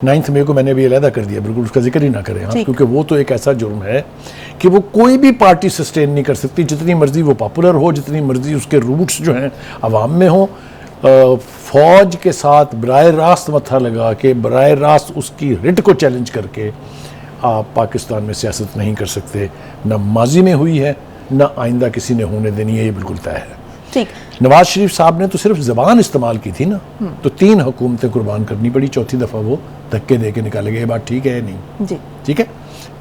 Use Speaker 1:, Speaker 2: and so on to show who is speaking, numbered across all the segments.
Speaker 1: 9 मई को मैंने भी अलहदा कर दिया, बिल्कुल उसका जिक्र ही ना करें, हाँ, क्योंकि वो तो एक ऐसा जुर्म है कि वो कोई भी पार्टी सस्टेन नहीं कर सकती, जितनी मर्जी वो पॉपुलर हो, जितनी मर्जी उसके रूट्स जो हैं अवाम में हो। फौज के साथ बराह रास्त मत्था लगा के, बराह रास्त उसकी रिट को चैलेंज करके आप पाकिस्तान में सियासत नहीं कर सकते। ना माजी में हुई है, ना आइंदा किसी ने होने देनी है, ये बिल्कुल तय है।
Speaker 2: ठीक।
Speaker 1: नवाज शरीफ साहब ने तो सिर्फ ज़बान इस्तेमाल की थी ना, तो 3 हुकूमतें कुर्बान करनी पड़ी, चौथी दफ़ा वो धक्के दे के निकाले गए। ये बात ठीक है नहीं
Speaker 2: जी,
Speaker 1: ठीक है।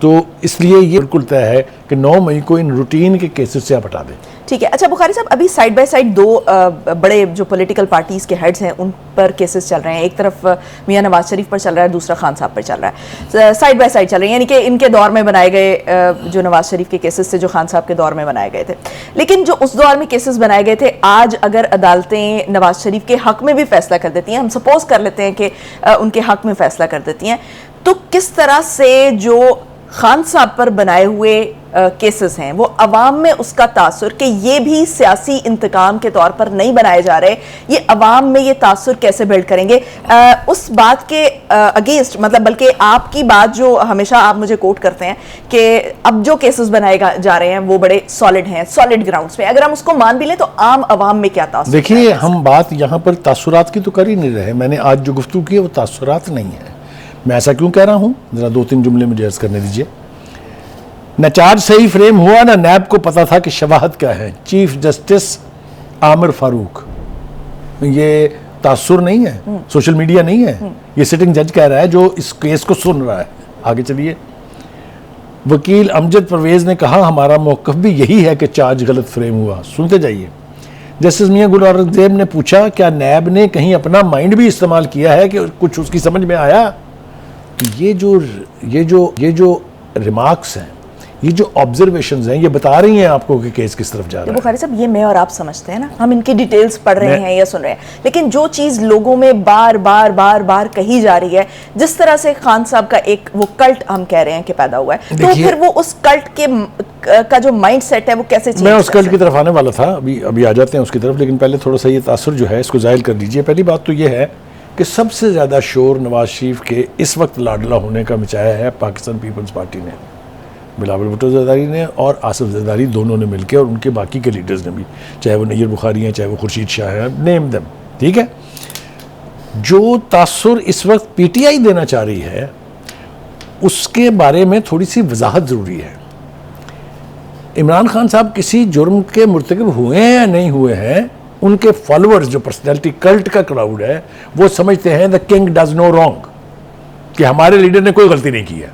Speaker 1: तो इसलिए ये बिल्कुल तय है कि 9 मई को इन रूटीन के केसेस से आप हटा दें।
Speaker 2: ठीक है। अच्छा बुखारी साहब, अभी साइड बाय साइड 2 बड़े जो पॉलिटिकल पार्टीज के हेड्स हैं उन पर केसेस चल रहे हैं। एक तरफ मियां नवाज शरीफ पर चल रहा है, दूसरा खान साहब पर चल रहा है। साइड बाय साइड चल रहे हैं, यानी कि इनके दौर में बनाए गए जो नवाज शरीफ के केसेस थे, जो खान साहब के दौर में बनाए गए थे। लेकिन जो उस दौर में केसेस बनाए गए थे, आज अगर अदालतें नवाज शरीफ के हक में भी फैसला कर देती हैं, हम सपोज कर लेते हैं कि उनके हक में फैसला कर देती हैं, तो किस तरह से जो खान साहब पर बनाए हुए केसेस हैं वो अवाम में उसका तासुर कि ये भी सियासी इंतकाम के तौर पर नहीं बनाए जा रहे, ये अवाम में ये तासुर कैसे बिल्ड करेंगे? उस बात के अगेंस्ट, मतलब बल्कि आपकी बात जो हमेशा आप मुझे कोट करते हैं कि अब जो केसेस बनाए जा रहे हैं वो बड़े सॉलिड हैं, सॉलिड ग्राउंड्स पे, अगर हम उसको मान भी लें तो आम अवाम में क्या तासुर? देखिए,
Speaker 1: हम बात यहाँ पर तासुरात की तो कर ही नहीं रहे। मैंने आज जो गुफ्तगू की है वो तासुरात नहीं है। मैं ऐसा क्यों कह रहा हूँ, जरा 2-3 जुमले मुझे अर्ज करने दीजिए। न चार्ज सही फ्रेम हुआ, न नैब को पता था कि शवाहद क्या है। चीफ जस्टिस आमिर फारूक, ये तासुर नहीं है, सोशल मीडिया नहीं है, ये सिटिंग जज कह रहा है जो इस केस को सुन रहा है। आगे चलिए। वकील अमजद परवेज ने कहा हमारा मौक़िफ़ भी यही है कि चार्ज गलत फ्रेम हुआ। सुनते जाइए। जस्टिस मियां गुल औरंगज़ेब ने पूछा क्या नैब ने कहीं अपना माइंड भी इस्तेमाल किया है कि कुछ उसकी समझ में आया? ये जो रिमार्क्स हैं, ये जो ऑब्जर्वेशंस हैं, ये बता रही हैं आपको कि केस किस तरफ जा रहा है।
Speaker 2: बुखारी साहब, ये मैं और आप समझते हैं ना, हम इनकी डिटेल्स पढ़ रहे हैं या सुन रहे हैं, लेकिन जो चीज लोगों में बार बार कही जा रही है, जिस तरह से खान साहब का एक वो कल्ट हम कह रहे हैं कि पैदा हुआ है, तो फिर वो उस कल्ट का जो माइंड सेट है वो कैसे चेंज?
Speaker 1: मैं उस कल्ट की तरफ आने वाला था, अभी आ जाते हैं उसकी तरफ, लेकिन पहले थोड़ा सा ये तासुर जो है इसको जाहिर कर लीजिए। पहली बात तो ये है कि सबसे ज़्यादा शोर नवाज शरीफ के इस वक्त लाडला होने का मचाया है पाकिस्तान पीपल्स पार्टी ने, बिलावल भुट्टो ज़रदारी ने और आसिफ ज़रदारी दोनों ने मिलकर, और उनके बाकी के लीडर्स ने भी, चाहे वो नैयर बुखारी हैं, चाहे वो खुर्शीद शाह हैं, नेम देम, ठीक है। जो तासुर इस वक्त पीटीआई देना चाह रही है उसके बारे में थोड़ी सी वजाहत ज़रूरी है। इमरान खान साहब किसी जुर्म के मुर्तकिब हुए हैं या नहीं हुए हैं, उनके फॉलोअर्स जो पर्सनैलिटी कल्ट का क्राउड है वो समझते हैं the king does no wrong, कि हमारे लीडर ने कोई गलती नहीं की है।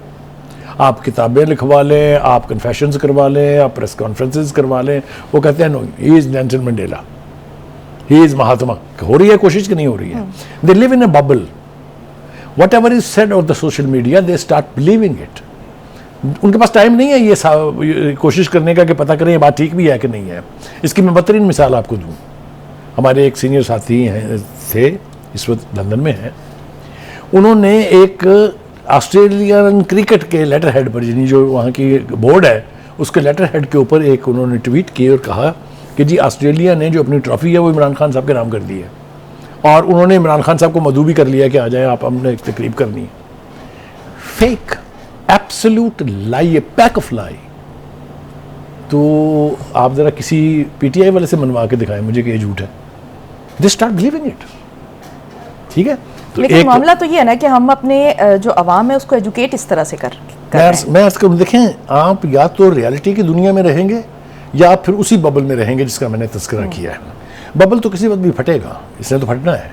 Speaker 1: आप किताबें लिखवा लें, आप कन्फेशंस करवा लें, आप प्रेस कॉन्फ्रेंसेस करवा लें, वो कहते हैं no, he is Nelson Mandela, he is Mahatma. हो रही है कोशिश कि नहीं हो रही है? They live in a bubble, whatever is said on the social media they start believing it. उनके पास टाइम नहीं है ये कोशिश करने का कि पता करें ये बात ठीक भी है कि नहीं है। इसकी मैं बेहतरीन मिसाल आपको दूँ। हमारे एक सीनियर साथी हैं थे, इस वक्त लंदन में हैं, उन्होंने एक ऑस्ट्रेलियन क्रिकेट के लेटर हेड पर, यानी जो वहाँ की बोर्ड है उसके लेटर हेड के ऊपर एक उन्होंने ट्वीट की और कहा कि जी ऑस्ट्रेलिया ने जो अपनी ट्रॉफी है वो इमरान खान साहब के नाम कर दी है, और उन्होंने इमरान खान साहब को मदऊ भी कर लिया कि आ जाए आप, हमने एक तकरीब करनी है। Fake, absolute lie, pack of lie. तो आप ज़रा किसी पीटीआई वाले से मनवा के दिखाएं मुझे कि ये झूठ है। दे स्टार्ट बिलीविंग इट, ठीक है।
Speaker 2: तो लेकिन मामला तो ये है ना कि हम अपने जो अवाम है उसको एजुकेट इस तरह से कर
Speaker 1: मैं अर्ज करूँ, देखें आप या तो रियलिटी की दुनिया में रहेंगे या फिर उसी बबल में रहेंगे जिसका मैंने तस्करा किया है। बबल तो किसी वक्त भी फटेगा, इसने तो फटना है।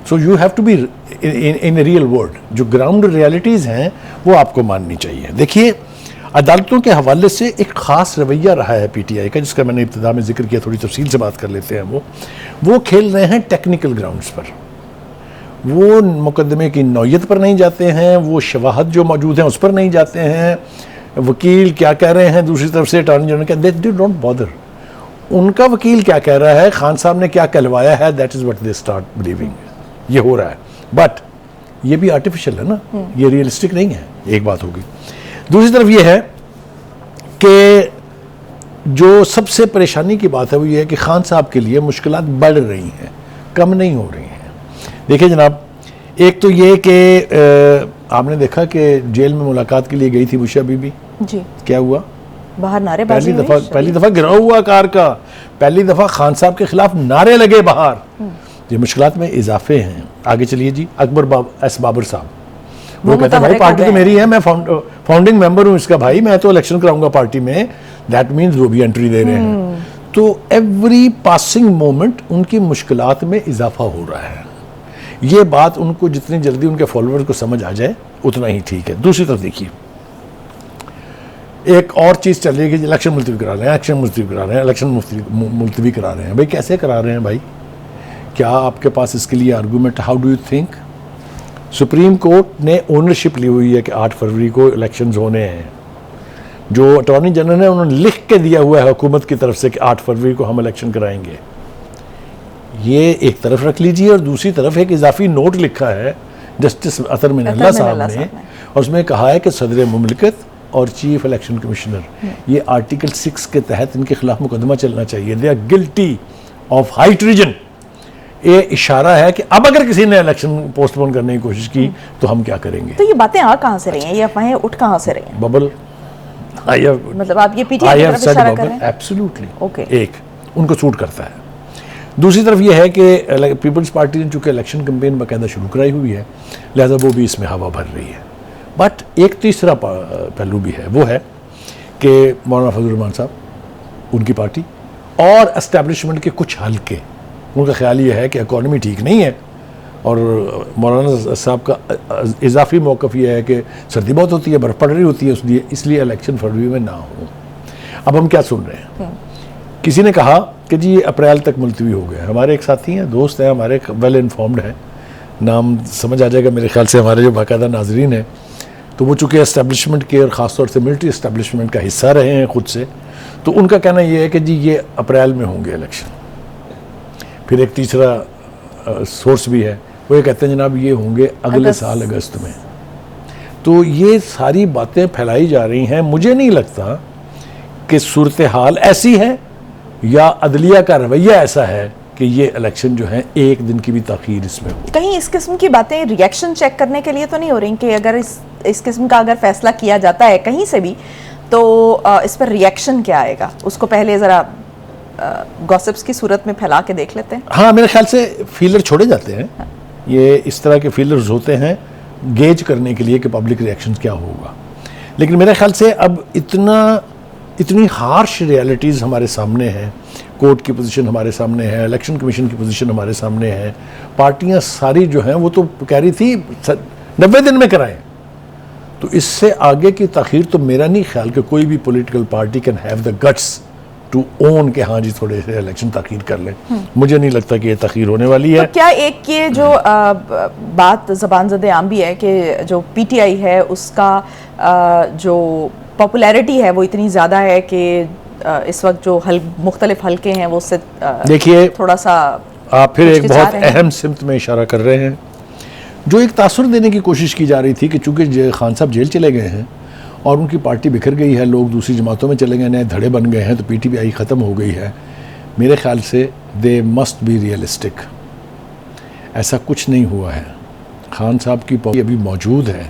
Speaker 1: So you have to be in real world. जो ग्राउंड रियलिटीज़ हैं वो आपको माननी चाहिए। देखिए, अदालतों के हवाले से एक ख़ास रवैया रहा है पीटीआई का, जिसका मैंने इब्तिदा में जिक्र किया, थोड़ी तफसील से बात कर लेते हैं। वो खेल रहे हैं टेक्निकल ग्राउंड्स पर, वो मुकदमे की नौयत पर नहीं जाते हैं, वो शवाहद जो मौजूद हैं उस पर नहीं जाते हैं, वकील क्या कह रहे हैं दूसरी तरफ से अटॉर्नी जनरल क्या, दे डोंट बॉदर। उनका वकील क्या कह रहा है, खान साहब ने क्या कहलवाया है, that is what they start believing. ये हो रहा है, बट ये भी आर्टिफिशियल है ना, ये रियलिस्टिक नहीं है। एक बात होगी। दूसरी तरफ ये है कि जो सबसे परेशानी की बात है वो ये है कि खान साहब के लिए मुश्किलात बढ़ रही हैं, कम नहीं हो रही हैं। देखिए जनाब, एक तो ये कि आपने देखा कि जेल में मुलाकात के लिए गई थी बुशरा बीबी,
Speaker 2: जी
Speaker 1: क्या हुआ?
Speaker 2: बाहर नारेबाजी
Speaker 1: पहली दफा गिराव हुआ कार का, पहली दफा खान साहब के खिलाफ नारे लगे बाहर। ये मुश्किलात में इजाफे हैं। आगे चलिए जी, अकबर एस बाबर साहब, वो कहते हैं भाई पार्टी तो मेरी है, मैं फाउंडिंग मेंबर हूँ इसका भाई, मैं तो इलेक्शन कराऊंगा पार्टी में। दैट मीन्स वो भी एंट्री दे रहे हैं। तो एवरी पासिंग मोमेंट उनकी मुश्किलात में इजाफा हो रहा है। ये बात उनको जितनी जल्दी उनके फॉलोअर्स को समझ आ जाए उतना ही ठीक है। दूसरी तरफ देखिए, एक और चीज़ चल रही है कि इलेक्शन मुलतवी करा रहे हैं, इलेक्शन मुलतवी करा रहे हैं, इलेक्शन मुलतवी करा रहे हैं। भाई कैसे करा रहे हैं भाई? क्या आपके पास इसके लिए argument? How do you think? Supreme court ने ओनरशिप ली हुई है कि 8 फरवरी को इलेक्शंस होने हैं। जो अटॉर्नी जनरल है उन्होंने लिख के दिया हुआ है हुकूमत की तरफ से कि 8 फरवरी को हम इलेक्शन कराएंगे। ये एक तरफ रख लीजिए, और दूसरी तरफ एक इजाफी नोट लिखा है जस्टिस अतर मिनल्ला साहब ने, और उसमें कहा है कि सदर मुमलिकत और चीफ इलेक्शन कमिश्नर, ये आर्टिकल 6 के तहत इनके खिलाफ मुकदमा चलना चाहिए। They are guilty of high treason. ये इशारा है कि अब अगर किसी ने इलेक्शन पोस्टपोन करने की कोशिश की तो हम क्या करेंगे।
Speaker 2: तो ये बातें आ कहाँ से रही हैं, ये अफवाहें उठ कहाँ से रही हैं?
Speaker 1: बबल,
Speaker 2: मतलब आप ये पीटीआई की तरफ इशारा कर रहे हैं?
Speaker 1: एब्सोल्युटली।
Speaker 2: ओके,
Speaker 1: एक उनको सूट करता है। दूसरी तरफ यह है कि पीपल्स पार्टी ने चूंकि इलेक्शन कैंपेन बाकायदा शुरू कराई हुई है, लिहाजा वो भी इसमें हवा भर रही है। बट एक तीसरा पहलू भी है, वो है कि मौलाना फजल रहमान साहब, उनकी पार्टी और एस्टेब्लिशमेंट के कुछ हल्के, उनका ख्याल ये है कि इकॉनमी ठीक नहीं है, और मौलाना साहब का इजाफी मौक़िफ़ ये है कि सर्दी बहुत होती है, बर्फ़ पड़ रही होती है, इसलिए इलेक्शन फरवरी में ना हो। अब हम क्या सुन रहे हैं? किसी ने कहा कि जी ये अप्रैल तक मुलतवी हो गया। हमारे एक साथी हैं, दोस्त हैं हमारे, वेल इन्फॉर्म्ड हैं, नाम समझ आ जाएगा मेरे ख्याल से, हमारे जो बाकायदा नाजरीन हैं, तो वो चूँकि इस्टेब्लिशमेंट के और ख़ास तौर से मिलिट्री इस्टेब्लिशमेंट का हिस्सा रहे हैं खुद से, तो उनका कहना ये है कि जी ये अप्रैल में होंगे इलेक्शन। फिर एक तीसरा सोर्स भी है, वो ये कहते हैं जनाब ये होंगे अगले साल अगस्त में। तो ये सारी बातें फैलाई जा रही हैं। मुझे नहीं लगता कि सूरत हाल ऐसी है या अदलिया का रवैया ऐसा है कि ये इलेक्शन जो है एक दिन की भी ताख़ीर इसमें हो।
Speaker 2: कहीं इस किस्म की बातें रिएक्शन चेक करने के लिए तो नहीं हो रही कि अगर इस किस्म का अगर फैसला किया जाता है कहीं से भी, तो इस पर रिएक्शन क्या आएगा, उसको पहले ज़रा गॉसिप्स की सूरत में फैला के देख लेते हैं।
Speaker 1: हाँ, मेरे ख्याल से फीलर छोड़े जाते हैं। हाँ। ये इस तरह के फीलर्स होते हैं गेज करने के लिए कि पब्लिक रिएक्शन क्या होगा। लेकिन मेरे ख्याल से अब इतनी हार्श रियलिटीज़ हमारे सामने हैं, कोर्ट की पोजीशन हमारे सामने है, इलेक्शन कमीशन की पोजीशन हमारे सामने है, पार्टियां सारी जो हैं वो तो कह रही थी 90 दिन में कराएं। तो इससे आगे की ताख़ीर तो मेरा नहीं ख्याल कि कोई भी political party can have the guts to own के हाँ जी थोड़े से इलेक्शन ताख़ीर कर लें। मुझे नहीं लगता कि ये ताख़ीर होने वाली है।
Speaker 2: तो क्या एक ये जो बात ज़बान ज़दे आम भी है कि जो पीटीआई है उसका जो पॉपुलैरिटी है वो इतनी ज़्यादा है कि इस वक्त जो मुख्तलिफ हल्के हैं वो उससे
Speaker 1: देखिए
Speaker 2: थोड़ा सा
Speaker 1: आप फिर एक बहुत अहम सिमत में इशारा कर रहे हैं। जो एक तासुर देने की कोशिश की जा रही थी कि चूँकि खान साहब जेल चले गए हैं और उनकी पार्टी बिखर गई है, लोग दूसरी जमातों में चले गए, नए धड़े बन गए हैं, तो पीटीआई ख़त्म हो गई है। मेरे ख्याल से दे मस्ट बी रियलिस्टिक। ऐसा कुछ नहीं हुआ है। खान साहब की पार्टी अभी मौजूद है,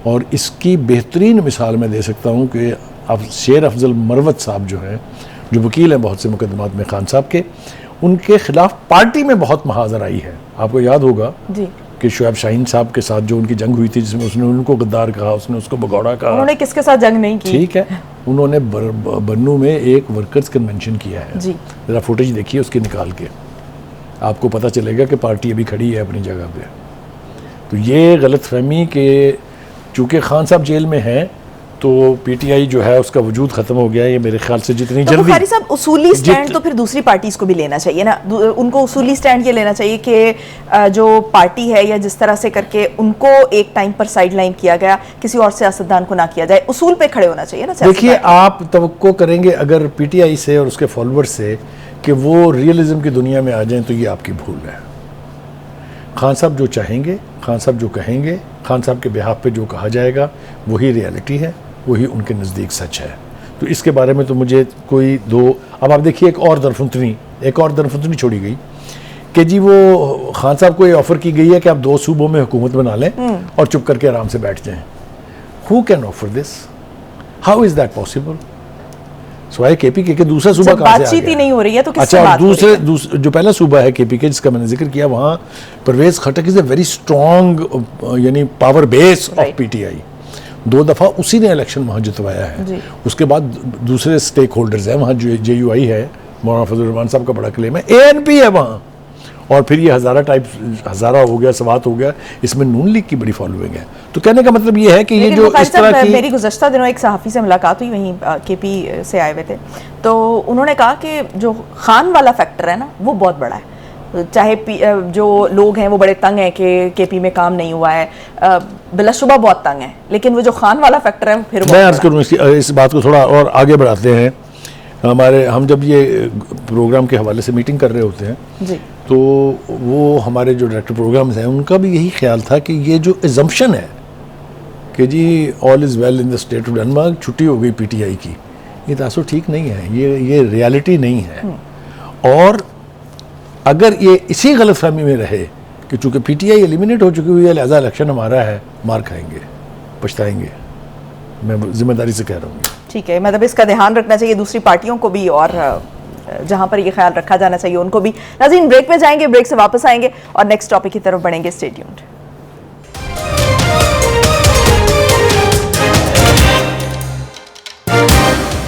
Speaker 1: और इसकी बेहतरीन मिसाल मैं दे सकता हूँ कि अब शेर अफजल मरवत साहब जो हैं, जो वकील हैं बहुत से मुकदमात में खान साहब के, उनके खिलाफ पार्टी में बहुत महाजर आई है। आपको याद होगा जी कि शुएब शाहीन साहब के साथ जो उनकी जंग हुई थी, जिसमें उसने उनको गद्दार कहा, उसने उसको भगौड़ा कहा।
Speaker 2: उन्होंने किसके साथ जंग नहीं की? ठीक
Speaker 1: है, उन्होंने बन्नू में एक वर्कर्स कन्वेंशन किया है जी। जरा फुटेज देखिए उसकी निकाल के, आपको पता चलेगा कि पार्टी अभी खड़ी है अपनी जगह पे। तो ये गलतफहमी कि चूँकि खान साहब जेल में हैं तो पीटीआई जो है उसका वजूद ख़त्म हो गया है, ये मेरे ख्याल से जितनी जल्दी।
Speaker 2: बुखारी साहब, उसूली स्टैंड तो फिर दूसरी पार्टीज को भी लेना चाहिए ना। उनको उसूली स्टैंड ये लेना चाहिए कि जो पार्टी है या जिस तरह से करके उनको एक टाइम पर साइड लाइन किया गया, किसी और सियासतदान को ना किया जाए, उसूल पे खड़े होना चाहिए ना।
Speaker 1: देखिए, आप तवक्को करेंगे अगर पीटीआई से और उसके फॉलोअर्स से कि वो रियलिज्म की दुनिया में आ जाएं, तो ये आपकी भूल है। खान साहब जो चाहेंगे, खान साहब जो कहेंगे, खान साहब के बिहाफ पे जो कहा जाएगा वही रियलिटी है, वही उनके नज़दीक सच है। तो इसके बारे में तो मुझे कोई दो। अब आप देखिए एक और दरफुतनी छोड़ी गई कि जी वो खान साहब को ये ऑफर की गई है कि आप 2 सूबों में हुकूमत बना लें और चुप करके आराम से बैठ जाएं। Who can offer this? How is that possible? सवाए केपीके के दूसरा सूबा
Speaker 2: जब
Speaker 1: कहाँ से आ
Speaker 2: बातचीत ही
Speaker 1: गया?
Speaker 2: नहीं हो रही है तो किससे
Speaker 1: अच्छा,
Speaker 2: बात हो रही है?
Speaker 1: जो पहला सूबा है केपीके जिसका मैंने जिक्र किया, वहाँ परवेज खटक इज अ वेरी स्ट्रॉन्ग यानी power base of
Speaker 2: Right.
Speaker 1: PTI. 2 दफ़ा उसी ने इलेक्शन वहाँ जितवाया है।
Speaker 2: जी।
Speaker 1: उसके बाद दूसरे स्टेक होल्डर्स हैं वहाँ, JUI है, मौलाना फजल रहमान साहब का बड़ा क्लेम है, ANP है वहाँ, और फिर ये हज़ारा हो गया, सवात हो गया, इसमें नून लीग की बड़ी फॉलोइंग है। तो कहने का मतलब ये है कि ये
Speaker 2: लेकिन
Speaker 1: जो
Speaker 2: बुखारी
Speaker 1: इस तरह
Speaker 2: साहब,
Speaker 1: की
Speaker 2: मेरी गुज़श्ता दिनों एक सहाफ़ी से मुलाकात हुई, वहीं KP से आए हुए थे, तो उन्होंने कहा कि जो खान वाला फैक्टर है ना वो बहुत बड़ा है। चाहे जो लोग हैं वो बड़े तंग हैं कि KP में काम नहीं हुआ है, बिलाशुबा बहुत तंग है, लेकिन वो जो खान वाला फैक्टर है वो फिर
Speaker 1: मैं अर्ज़ करूँ इस बात को थोड़ा और आगे बढ़ाते हैं। हम जब ये प्रोग्राम के हवाले से मीटिंग कर रहे होते हैं
Speaker 2: जी,
Speaker 1: तो वो हमारे जो डायरेक्टर प्रोग्राम्स हैं उनका भी यही ख्याल था कि ये जो एजम्पशन है कि जी all is well in the state of Denmark, छुट्टी हो गई PTI की, ये तासुर ठीक नहीं है, ये रियलिटी नहीं है। और अगर ये इसी गलतफहमी में रहे कि चूँकि PTI एलिमिनेट हो चुकी हुई है लिहाजा इलेक्शन हमारा है, मार खाएंगे, पछताएंगे। मैं जिम्मेदारी से कह रहा हूँ।
Speaker 2: ठीक है, मतलब इसका ध्यान रखना चाहिए दूसरी पार्टियों को भी, और जहां पर ये ख्याल रखा जाना चाहिए उनको भी। नाज़रीन, ब्रेक में जाएंगे, ब्रेक से वापस आएंगे और नेक्स्ट टॉपिक की तरफ बढ़ेंगे। Stay tuned.